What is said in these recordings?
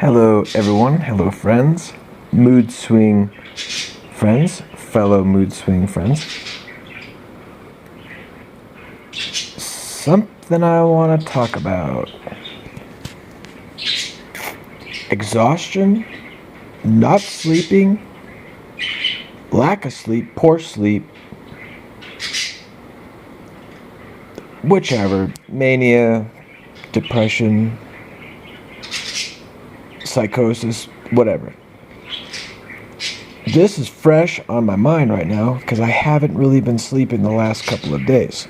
Hello, everyone. Hello, friends. Mood swing friends. Fellow mood swing friends. Something I want to talk about. Exhaustion, not sleeping, lack of sleep, poor sleep, whichever, mania, depression, psychosis, whatever. This is fresh on my mind right now because I haven't really been sleeping the last couple of days.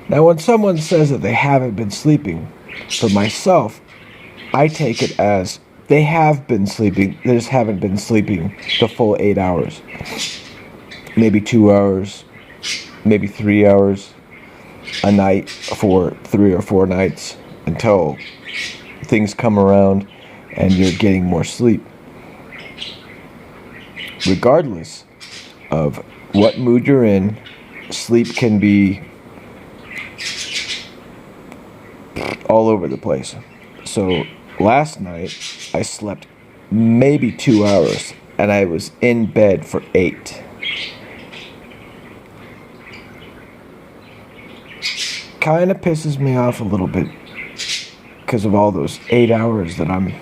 Now, when someone says that they haven't been sleeping, for myself, I take it as they have been sleeping, they just haven't been sleeping the full 8 hours. Maybe 2 hours, maybe 3 hours a night for 3 or 4 nights until things come around and you're getting more sleep. Regardless of what mood you're in, sleep can be all over the place. So last night I slept maybe 2 hours and I was in bed for 8. Kind of pisses me off a little bit because of all those 8 hours that I'm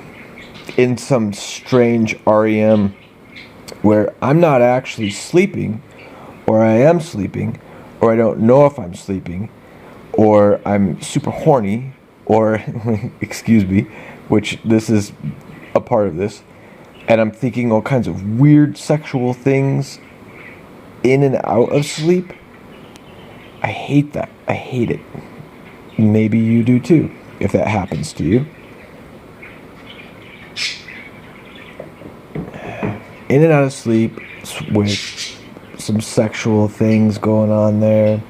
in some strange REM where I'm not actually sleeping, or I am sleeping, or I don't know if I'm sleeping, or I'm super horny, or, excuse me, which this is a part of this, and I'm thinking all kinds of weird sexual things in and out of sleep. I hate that. I hate it. Maybe you do too, if that happens to you. In and out of sleep with some sexual things going on there.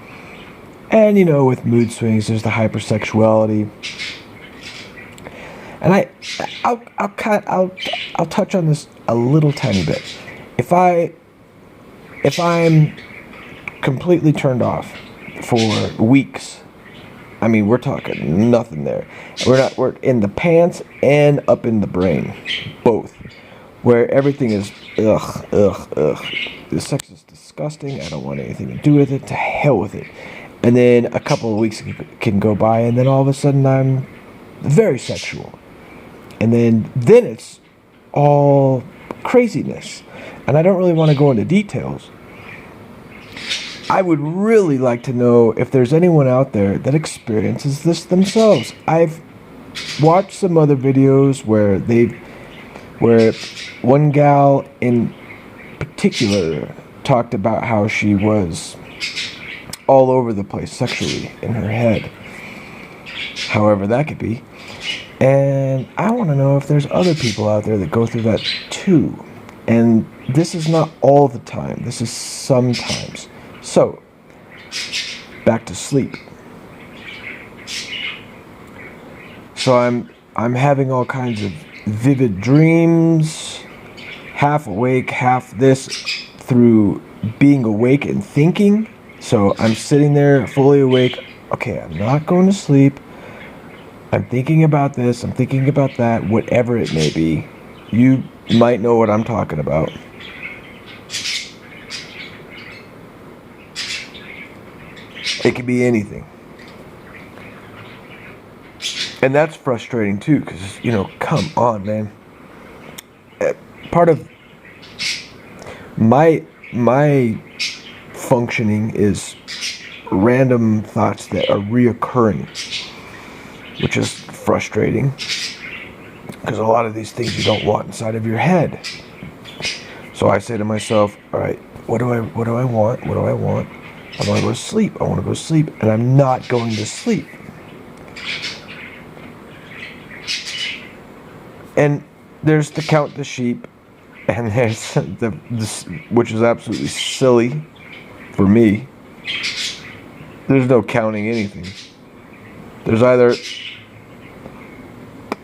And, with mood swings, there's the hypersexuality. And I'll touch on this a little tiny bit. If I'm completely turned off for weeks, I mean, we're talking nothing there. We're in the pants and up in the brain, both. Where everything is ugh. The sex is disgusting. I don't want anything to do with it. To hell with it. And then a couple of weeks can go by, and then all of a sudden I'm very sexual. And then it's all craziness. And I don't really want to go into details. I would really like to know if there's anyone out there that experiences this themselves. I've watched some other videos where one gal in particular talked about how she was all over the place sexually in her head, however that could be. And I want to know if there's other people out there that go through that too. And this is not all the time. This is sometimes. So, back to sleep. So I'm having all kinds of vivid dreams, half awake, half this, through being awake and thinking. So I'm sitting there fully awake. Okay, I'm not going to sleep. I'm thinking about this, I'm thinking about that, whatever it may be. You might know what I'm talking about. It could be anything. And that's frustrating too, because, come on, man. Part of my functioning is random thoughts that are reoccurring, which is frustrating, because a lot of these things you don't want inside of your head. So I say to myself, all right, what do I want? What do I want? I want to go to sleep. I want to go to sleep, and I'm not going to sleep. And there's the count the sheep, and there's this, which is absolutely silly for me. There's no counting anything. There's either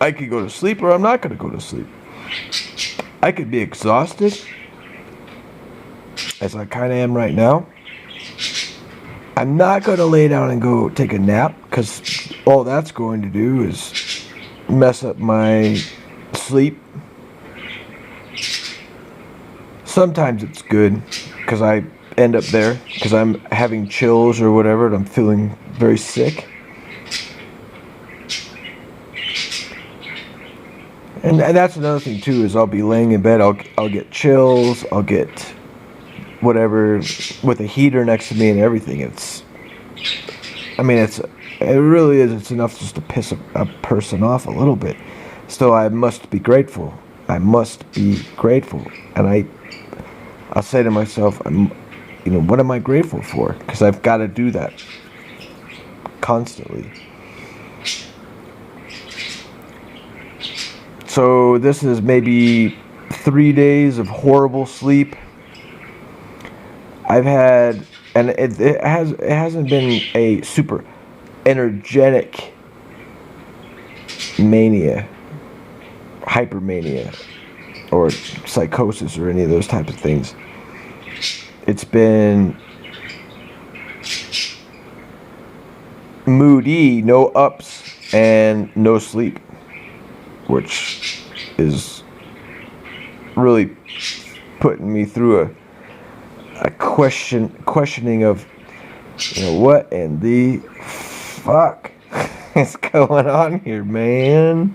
I could go to sleep or I'm not going to go to sleep. I could be exhausted, as I kind of am right now. I'm not going to lay down and go take a nap, because all that's going to do is mess up my sleep. Sometimes it's good because I end up there because I'm having chills or whatever and I'm feeling very sick. And that's another thing too, is I'll be laying in bed, I'll get chills, I'll get whatever with a heater next to me and everything. It really is, it's enough just to piss a person off a little bit. Still, I must be grateful. I must be grateful. And I'll say to myself, what am I grateful for? Because I've got to do that constantly. So this is maybe 3 days of horrible sleep. I've had, and it hasn't been a super energetic mania, hypermania, or psychosis, or any of those types of things. It's been moody, no ups, and no sleep, which is really putting me through a questioning of, what in the fuck is going on here, man?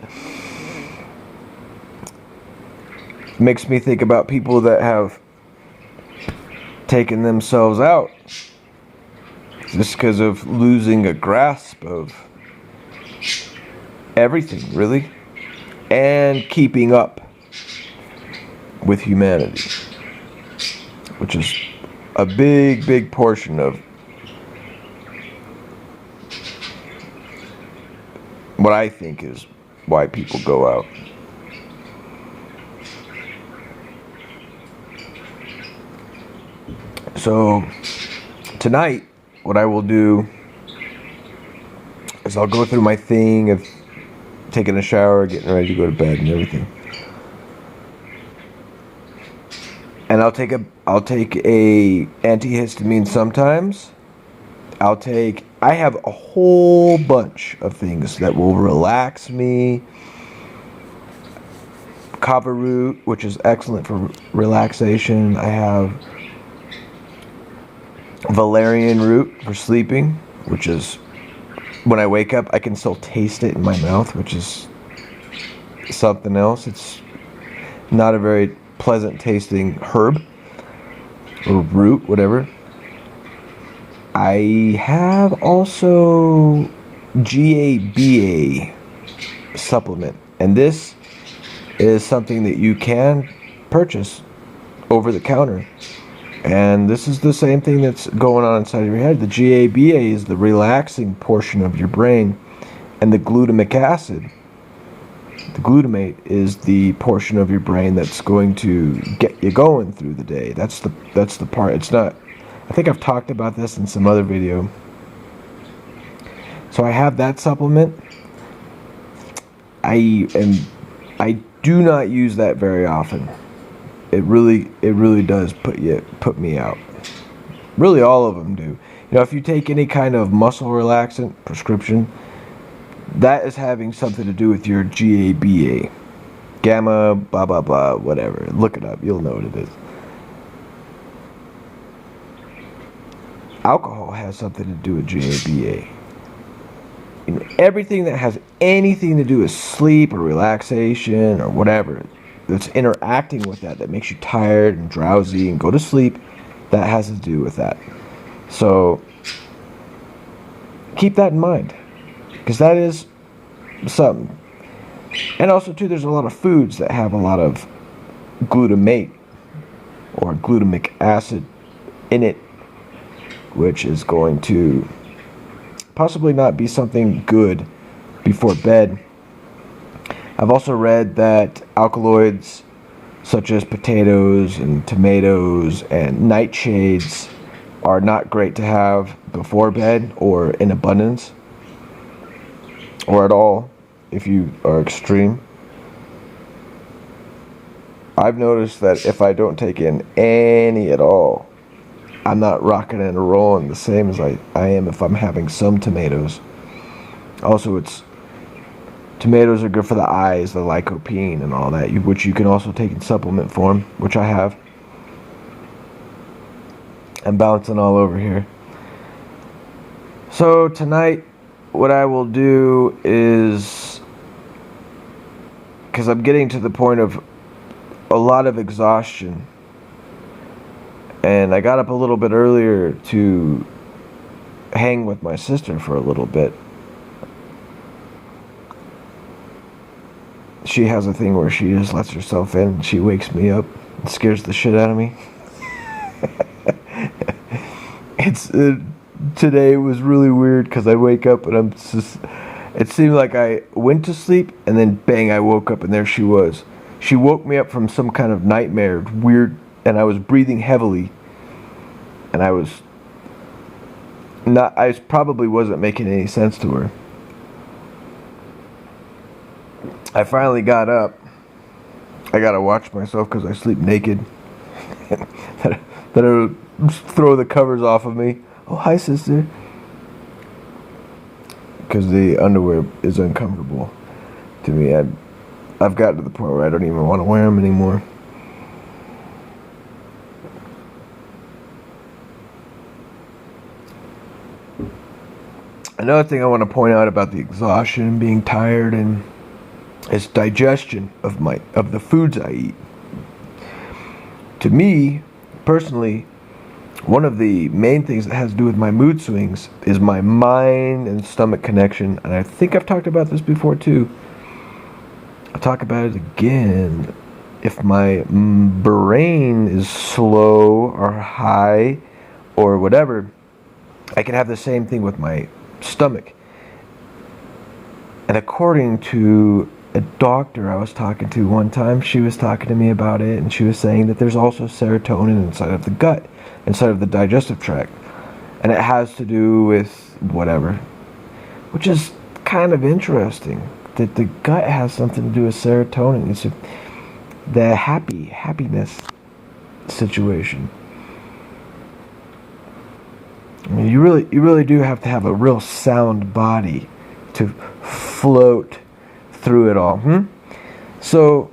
Makes me think about people that have taken themselves out just because of losing a grasp of everything, really, and keeping up with humanity, which is a big portion of what I think is why people go out. So tonight, what I will do is I'll go through my thing of taking a shower, getting ready to go to bed and everything. And I'll take a antihistamine sometimes. I have a whole bunch of things that will relax me. Kava root, which is excellent for relaxation. I have valerian root for sleeping, which is when I wake up, I can still taste it in my mouth, which is something else. It's not a very pleasant tasting herb or root, whatever. I have also GABA supplement, and this is something that you can purchase over the counter. And this is the same thing that's going on inside of your head. The GABA is the relaxing portion of your brain, and the glutamic acid, the glutamate, is the portion of your brain that's going to get you going through the day. That's the part. It's not. I think I've talked about this in some other video. So I have that supplement. I do not use that very often. It really does put me out. Really, all of them do. If you take any kind of muscle relaxant prescription, that is having something to do with your GABA, gamma, blah blah blah, whatever. Look it up, you'll know what it is. Alcohol has something to do with GABA. Everything that has anything to do with sleep or relaxation or whatever that's interacting with that makes you tired and drowsy and go to sleep, that has to do with that. So keep that in mind, because that is something. And also too, there's a lot of foods that have a lot of glutamate or glutamic acid in it, which is going to possibly not be something good before bed. I've also read that alkaloids such as potatoes and tomatoes and nightshades are not great to have before bed or in abundance or at all if you are extreme. I've noticed that if I don't take in any at all, I'm not rocking and rolling the same as I am if I'm having some tomatoes. Also, Tomatoes are good for the eyes, the lycopene and all that, which you can also take in supplement form, which I have. I'm bouncing all over here. So tonight, what I will do is, because I'm getting to the point of a lot of exhaustion, and I got up a little bit earlier to hang with my sister for a little bit. She has a thing where she just lets herself in and she wakes me up and scares the shit out of me. Today was really weird because I wake up and it seemed like I went to sleep and then bang, I woke up and there she was. She woke me up from some kind of nightmare, weird, and I was breathing heavily, and I probably wasn't making any sense to her. I finally got up. I gotta watch myself because I sleep naked. That it'll throw the covers off of me. Oh, hi, sister. Because the underwear is uncomfortable to me. I've gotten to the point where I don't even want to wear them anymore. Another thing I want to point out about the exhaustion and being tired and is digestion of the foods I eat. To me, personally, one of the main things that has to do with my mood swings is my mind and stomach connection, and I think I've talked about this before too. I'll talk about it again. If my brain is slow or high or whatever, I can have the same thing with my stomach. And according to a doctor I was talking to one time, she was talking to me about it, and she was saying that there's also serotonin inside of the gut, inside of the digestive tract, and it has to do with whatever, which is kind of interesting that the gut has something to do with serotonin. It's the happiness situation. I mean, you really do have to have a real sound body to float through it all. So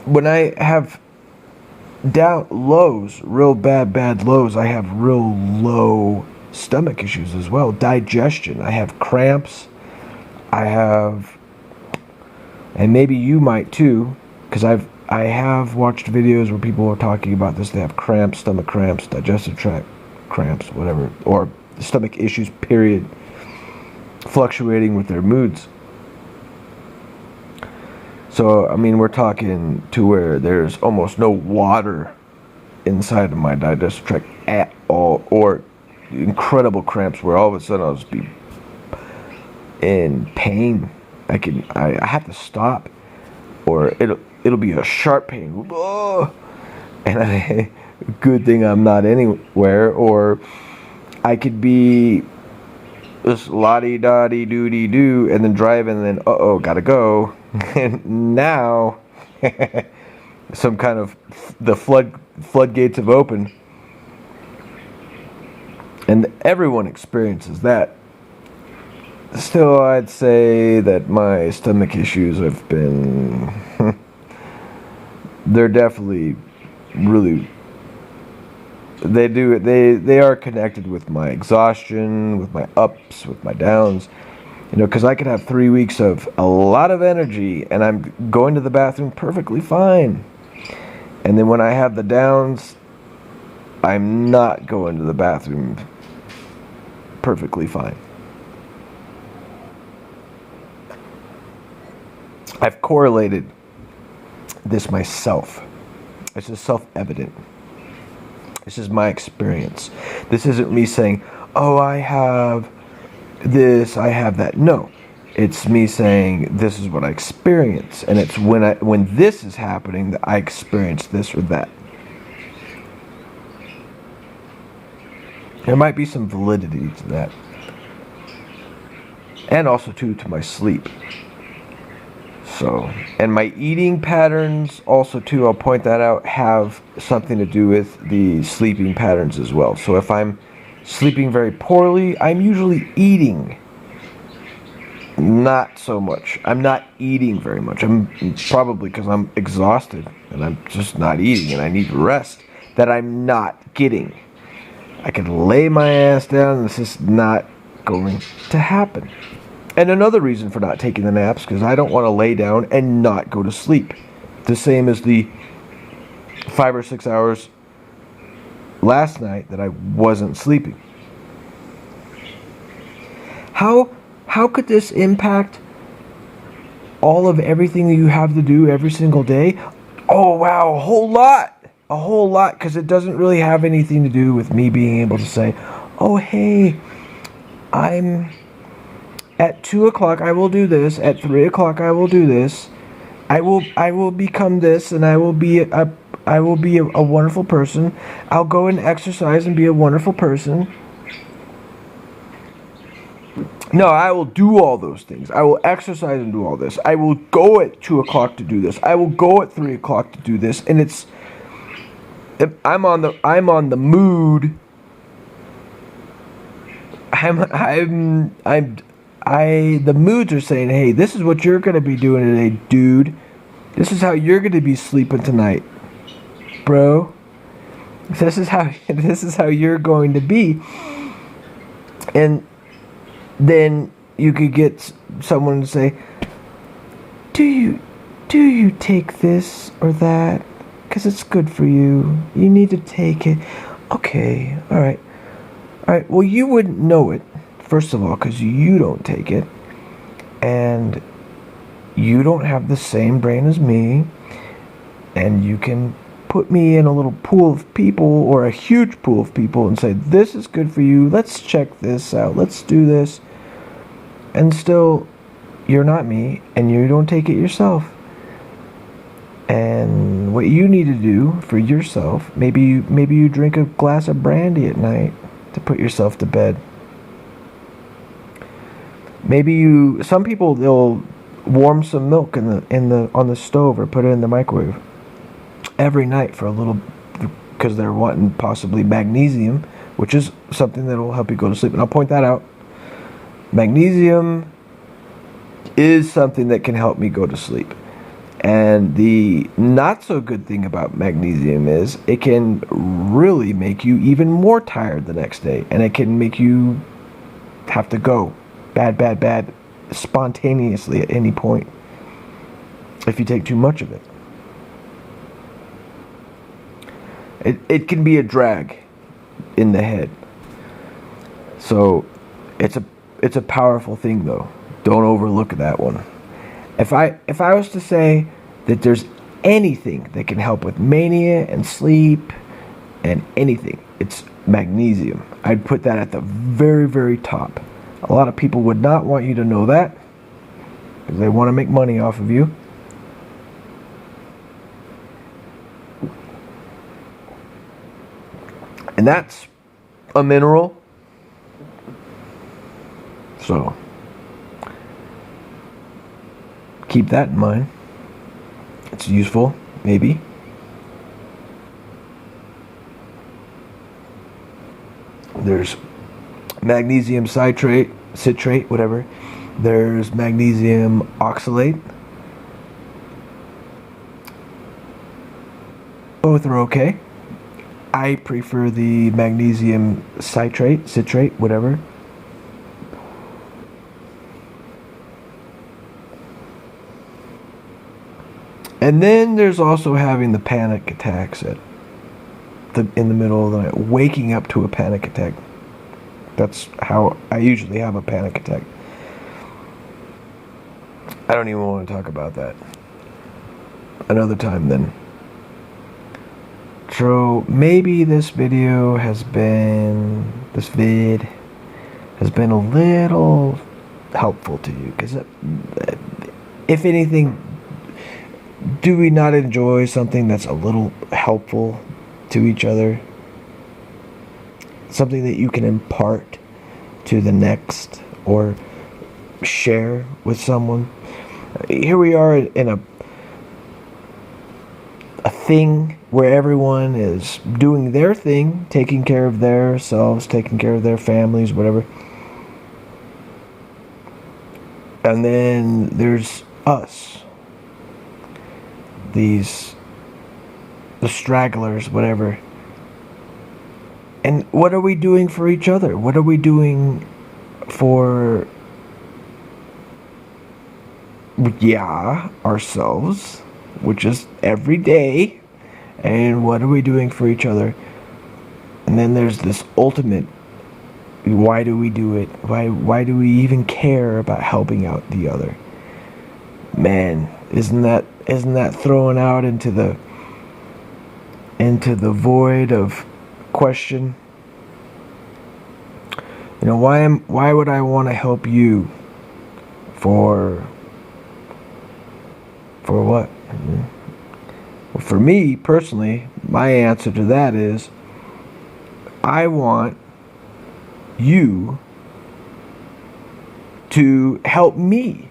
when I have lows, real bad lows, I have real low stomach issues as well. Digestion. I have cramps. And maybe you might too, because I have watched videos where people are talking about this. They have cramps, stomach cramps, digestive tract cramps, whatever, or stomach issues, period, fluctuating with their moods. So, I mean, we're talking to where there's almost no water inside of my digestive tract at all, or incredible cramps where all of a sudden I'll just be in pain. I have to stop, or it'll be a sharp pain. And good thing I'm not anywhere, or I could be just la-di-da-di-doo-dee-doo and then drive and then gotta go. And now some kind of the floodgates have opened, and everyone experiences that. Still, I'd say that my stomach issues have been they're definitely really, they are connected with my exhaustion, with my ups, with my downs. You know, because I could have 3 weeks of a lot of energy and I'm going to the bathroom perfectly fine. And then when I have the downs, I'm not going to the bathroom perfectly fine. I've correlated this myself. This is self-evident. This is my experience. This isn't me saying, oh, I have this, I have that. No, it's me saying this is what I experience, and it's when this is happening that I experience this or that. There might be some validity to that, and also to my sleep. So, and my eating patterns also too, I'll point that out, have something to do with the sleeping patterns as well. So if I'm sleeping very poorly, I'm usually eating Not so much. I'm not eating very much. I'm probably because I'm exhausted and I'm just not eating and I need rest that I'm not getting. I could lay my ass down and this is not going to happen. And another reason for not taking the naps because I don't want to lay down and not go to sleep. The same as the 5 or 6 hours last night that I wasn't sleeping. How could this impact all of everything that you have to do every single day? Oh wow, a whole lot, because it doesn't really have anything to do with me being able to say, oh hey, I'm at 2 o'clock I will do this, at 3 o'clock I will do this, I will become this, and I will be a wonderful person. I'll go and exercise and be a wonderful person. No, I will do all those things. I will exercise and do all this. I will go at 2 o'clock to do this. I will go at 3 o'clock to do this. And I'm on the mood. The moods are saying, hey, this is what you're gonna be doing today, dude. This is how you're gonna be sleeping tonight, bro. This is how you're going to be. And then you could get someone to say, do you take this or that? Because it's good for you. You need to take it. Okay, all right. Well, you wouldn't know it, first of all, because you don't take it. And you don't have the same brain as me. And you can put me in a little pool of people or a huge pool of people and say, this is good for you. Let's check this out. Let's do this. And still, you're not me, and you don't take it yourself. And what you need to do for yourself, maybe you drink a glass of brandy at night to put yourself to bed. Some people, they'll warm some milk on the stove or put it in the microwave every night for a little, because they're wanting possibly magnesium, which is something that will help you go to sleep. And I'll point that out. Magnesium is something that can help me go to sleep. And the not so good thing about magnesium is it can really make you even more tired the next day. And it can make you have to go bad, spontaneously at any point if you take too much of it. It can be a drag in the head. So it's a powerful thing, though. Don't overlook that one. If I was to say that there's anything that can help with mania and sleep and anything, it's magnesium. I'd put that at the very, very top. A lot of people would not want you to know that because they want to make money off of you. And that's a mineral. So keep that in mind. It's useful, maybe. There's magnesium citrate, whatever. There's magnesium oxalate. Both are okay. I prefer the magnesium citrate, whatever. And then there's also having the panic attacks in the middle of the night, waking up to a panic attack. That's how I usually have a panic attack. I don't even want to talk about that. Another time then. So maybe this vid has been a little helpful to you, because if anything, do we not enjoy something that's a little helpful to each other? Something that you can impart to the next or share with someone. Here we are in a thing where everyone is doing their thing, taking care of themselves, taking care of their families, whatever. And then there's us. The stragglers, whatever. And what are we doing for each other? What are we doing for, ourselves, which is every day? And what are we doing for each other? And then there's this ultimate, why do we do it? Why do we even care about helping out the other? Man, isn't that thrown out into the void of question? You know, why would I want to help you for what? Well, for me personally, my answer to that is I want you to help me,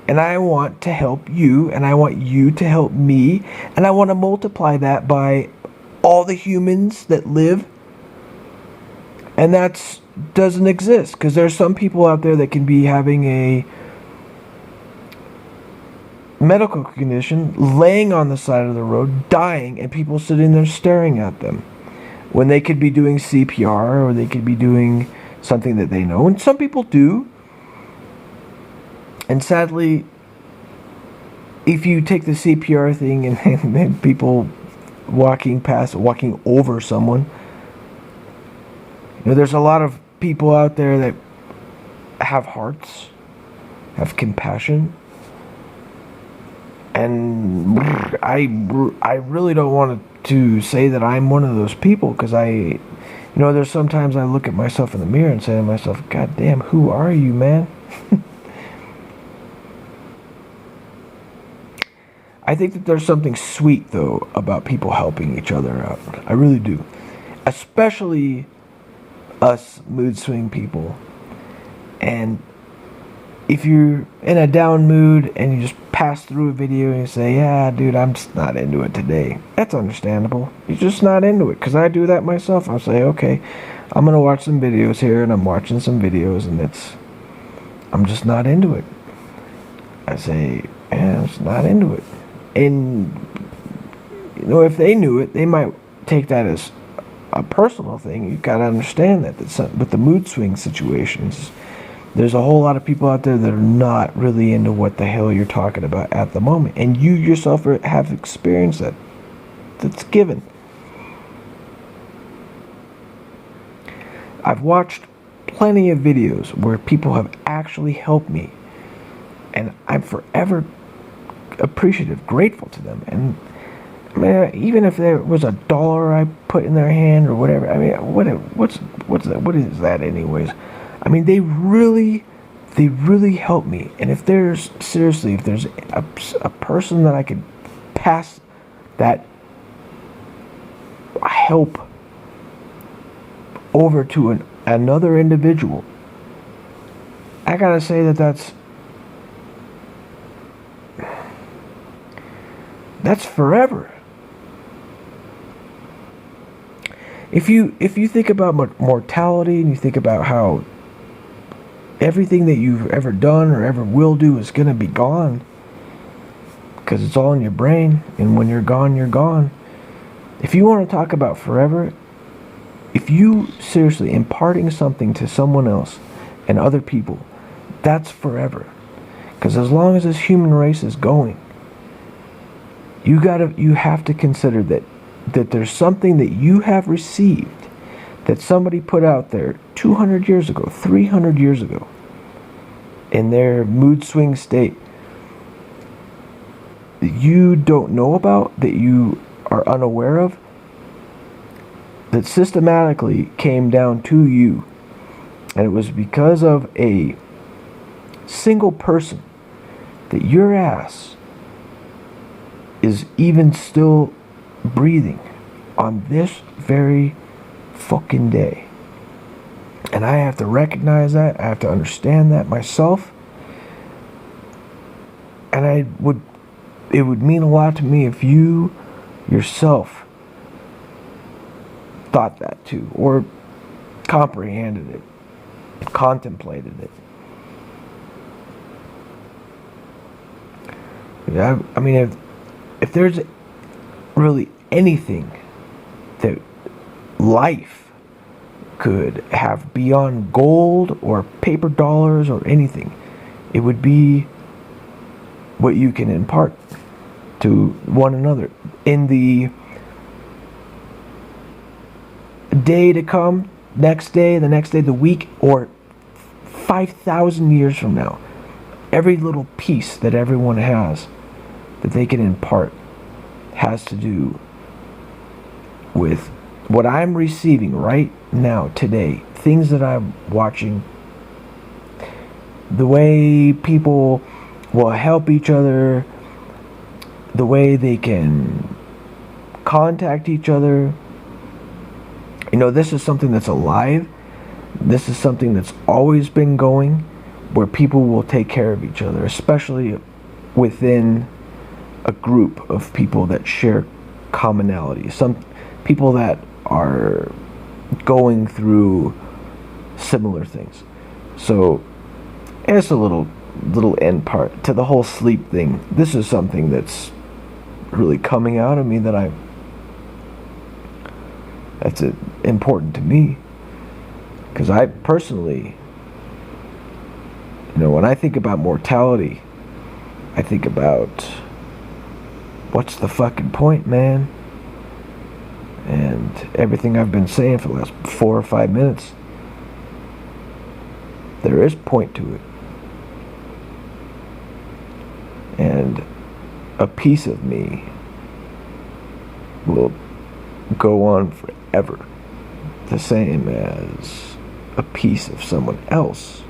and I want to help you, and I want you to help me, and I want to multiply that by all the humans that live. And that doesn't exist, because there's some people out there that can be having a medical condition, laying on the side of the road, dying, and people sitting there staring at them, when they could be doing CPR, or they could be doing something that they know. And some people do. And sadly, if you take the CPR thing and people walking over someone, you know, there's a lot of people out there that have hearts, have compassion, and I really don't want to say that I'm one of those people, because there's sometimes I look at myself in the mirror and say to myself, God damn, who are you, man? I think that there's something sweet, though, about people helping each other out. I really do. Especially us mood swing people. And if you're in a down mood and you just pass through a video and you say, yeah, dude, I'm just not into it today. That's understandable. You're just not into it, because I do that myself. I'll say, okay, I'm going to watch some videos here, and I'm watching some videos, and I'm just not into it. I say, yeah, I'm just not into it. And, you know, if they knew it, they might take that as a personal thing. You've got to understand that with the mood swing situations, there's a whole lot of people out there that are not really into what the hell you're talking about at the moment. And you yourself have experienced that. That's given. I've watched plenty of videos where people have actually helped me, and I'm forever appreciative, grateful to them. And I mean, even if there was $1 I put in their hand or whatever, I mean, what's that? What is that anyways? I mean, they really help me. And if there's a person that I could pass that help over to another individual, I gotta say that's forever. If you think about mortality, and you think about how everything that you've ever done or ever will do is going to be gone, because it's all in your brain, and when you're gone, you're gone. If you want to talk about forever, if you seriously imparting something to someone else and other people, that's forever. Because as long as this human race is going, you have to consider that there's something that you have received that somebody put out there 200 years ago, 300 years ago, in their mood swing state, that you don't know about, that you are unaware of, that systematically came down to you. And it was because of a single person that your ass is even still breathing on this very fucking day. And I have to recognize that. I have to understand that myself. And it would mean a lot to me if you yourself thought that too, or comprehended it, contemplated it. I mean, if there's really anything that life could have beyond gold or paper dollars or anything, it would be what you can impart to one another in the day to come, next day, the next day, the week, or 5,000 years from now. Every little piece that everyone has that they can impart has to do with what I'm receiving right now, today. Things that I'm watching, the way people will help each other, the way they can contact each other. You know, this is something that's alive. This is something that's always been going, where people will take care of each other, especially within a group of people that share commonality. Some people that are going through similar things. So, it's a little end part to the whole sleep thing. This is something that's really coming out of me that's important to me, because I personally, when I think about mortality, I think about what's the fucking point, man? And everything I've been saying for the last 4 or 5 minutes, there is point to it. And a piece of me will go on forever, the same as a piece of someone else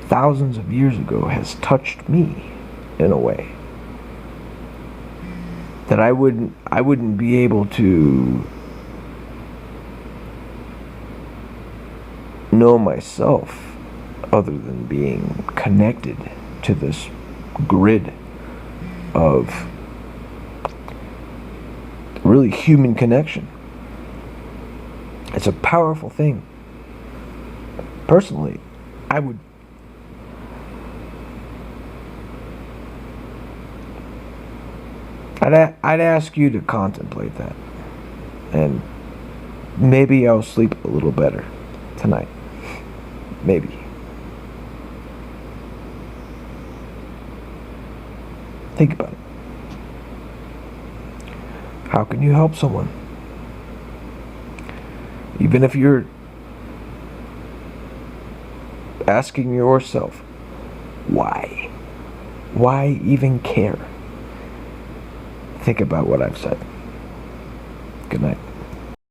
thousands of years ago has touched me in a way that I wouldn't be able to know myself other than being connected to this grid of really human connection. It's a powerful thing. Personally, I'd ask you to contemplate that, and maybe I'll sleep a little better tonight. Maybe. Think about it. How can you help someone? Even if you're asking yourself, why? Why even care? Think about what I've said.